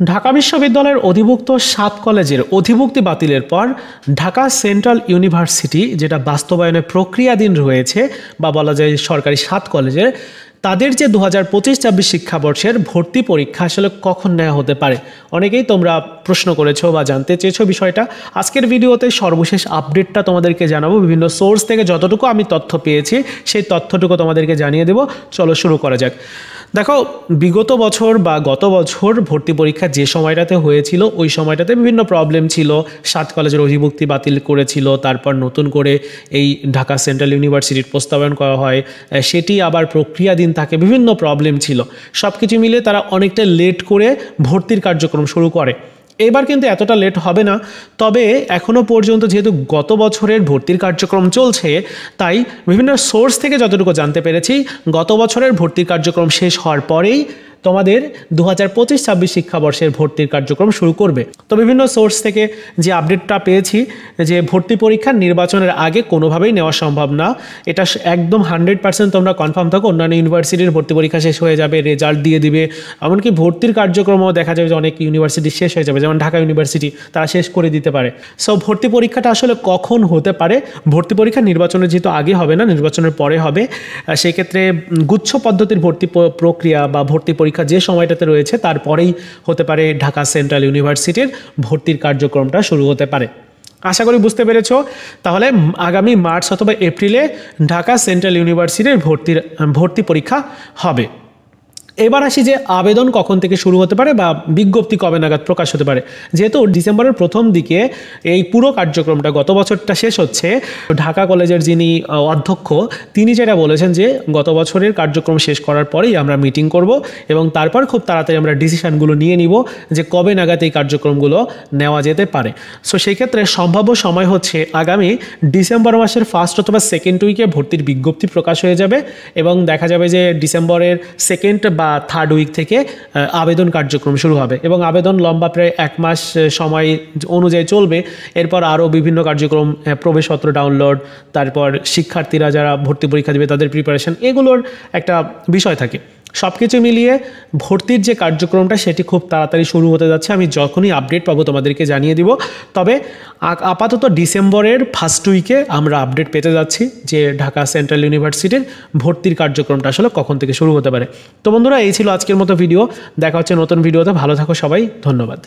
ঢাকা বিশ্ববিদ্যালয়ের অধিভুক্ত 7 কলেজের অধিভুক্তি বাতিলের পর ঢাকা সেন্ট্রাল ইউনিভার্সিটি, যেটা বাস্তবায়নের প্রক্রিয়াধীন রয়েছে বা বলা যায় সরকারি 7 কলেজের, তাদের যে 2025-26 শিক্ষাবর্ষের ভর্তি পরীক্ষা আসলে কখন নেওয়া হতে পারে, অনেকেই তোমরা প্রশ্ন করেছো বা জানতে চেয়েছো বিষয়টা। আজকের ভিডিওতে সর্বশেষ আপডেটটা তোমাদেরকে জানাবো। বিভিন্ন সোর্স থেকে যতটুকু আমি তথ্য পেয়েছি সেই তথ্যটুকু তোমাদেরকে জানিয়ে দেব। চলো শুরু করা যাক। দেখো, বিগত বছর বা গত বছর ভর্তি পরীক্ষা যে সময়টাতে হয়েছিল ওই সময়টাতে বিভিন্ন প্রবলেম ছিল। 7 কলেজের অধিভুক্তি বাতিল করেছিল, তারপর নতুন করে এই ঢাকা সেন্ট্রাল ইউনিভার্সিটির প্রস্তাবন করা হয়, সেটি আবার প্রক্রিয়াধীন থাকে, বিভিন্ন প্রবলেম ছিল। সব কিছু মিলে তারা অনেকটা লেট করে ভর্তির কার্যক্রম শুরু করে। এবার কিন্তু এতটা লেট হবে না, তবে এখনও পর্যন্ত যেহেতু গত বছরের ভর্তির কার্যক্রম চলছে, তাই বিভিন্ন সোর্স থেকে যতটুকু জানতে পেরেছি গত বছরের ভর্তির কার্যক্রম শেষ হওয়ার পরেই তোমাদের 2025-26 শিক্ষাবর্ষের ভর্তির কার্যক্রম শুরু করবে। তো বিভিন্ন সোর্স থেকে যে আপডেটটা পেয়েছি যে ভর্তি পরীক্ষা নির্বাচনের আগে কোনোভাবেই নেওয়া সম্ভব না, এটা একদম 100% তোমরা কনফার্ম থাকো। অন্যান্য ইউনিভার্সিটির ভর্তি পরীক্ষা শেষ হয়ে যাবে, রেজাল্ট দিয়ে দিবে, এমনকি ভর্তির কার্যক্রমও দেখা যাবে যে অনেক ইউনিভার্সিটি শেষ হয়ে যাবে, যেমন ঢাকা ইউনিভার্সিটি, তারা শেষ করে দিতে পারে। সো ভর্তি পরীক্ষাটা আসলে কখন হতে পারে? ভর্তি পরীক্ষা নির্বাচনের যেহেতু আগে হবে না, নির্বাচনের পরে হবে, সেই ক্ষেত্রে গুচ্ছ পদ্ধতির ভর্তি প্রক্রিয়া বা ভর্তি পরীক্ষা যে সময়টাতে রয়েছে তারপরেই হতে পারে ঢাকা সেন্ট্রাল ইউনিভার্সিটির ভর্তির কার্যক্রমটা শুরু হতে পারে। আশা করি বুঝতে পেরেছ। তাহলে আগামী মার্চ অথবা এপ্রিলে ঢাকা সেন্ট্রাল ইউনিভার্সিটির ভর্তি পরীক্ষা হবে। এবার আসি যে আবেদন কখন থেকে শুরু হতে পারে বা বিজ্ঞপ্তি কবে নাগাদ প্রকাশ হতে পারে। যেহেতু ডিসেম্বরের প্রথম দিকে এই পুরো কার্যক্রমটা গত বছরটা শেষ হচ্ছে, ঢাকা কলেজের যিনি অধ্যক্ষ তিনি যেটা বলেছেন যে গত বছরের কার্যক্রম শেষ করার পরেই আমরা মিটিং করব এবং তারপর খুব তাড়াতাড়ি আমরা ডিসিশনগুলো নিয়ে নিব যে কবে নাগাদ এই কার্যক্রমগুলো নেওয়া যেতে পারে। সো সেই ক্ষেত্রে সম্ভাব্য সময় হচ্ছে আগামী ডিসেম্বর মাসের ফার্স্ট অথবা সেকেন্ড উইকে ভর্তির বিজ্ঞপ্তি প্রকাশ হয়ে যাবে এবং দেখা যাবে যে ডিসেম্বরের সেকেন্ড বা থার্ড উইক থেকে আবেদন কার্যক্রম শুরু হবে এবং আবেদন লম্বা প্রায় 1 মাস সময় অনুযায়ী চলবে। এরপর আরও বিভিন্ন কার্যক্রম, প্রবেশপত্র ডাউনলোড, তারপর শিক্ষার্থীরা যারা ভর্তি পরীক্ষা দেবে তাদের প্রিপারেশন, এগুলোর একটা বিষয় থাকে। সব কিছু মিলিয়ে ভর্তির যে কার্যক্রমটা সেটি খুব তাড়াতাড়ি শুরু হতে যাচ্ছে। আমি যখনই আপডেট পাবো তোমাদেরকে জানিয়ে দিব। তবে আপাতত ডিসেম্বরের ফার্স্ট উইকে আমরা আপডেট পেতে যাচ্ছি যে ঢাকা সেন্ট্রাল ইউনিভার্সিটির ভর্তির কার্যক্রমটা আসলে কখন থেকে শুরু হতে পারে। তো বন্ধুরা, এই ছিল আজকের মতো ভিডিও। দেখা হচ্ছে নতুন ভিডিওতে। ভালো থাকো সবাই, ধন্যবাদ।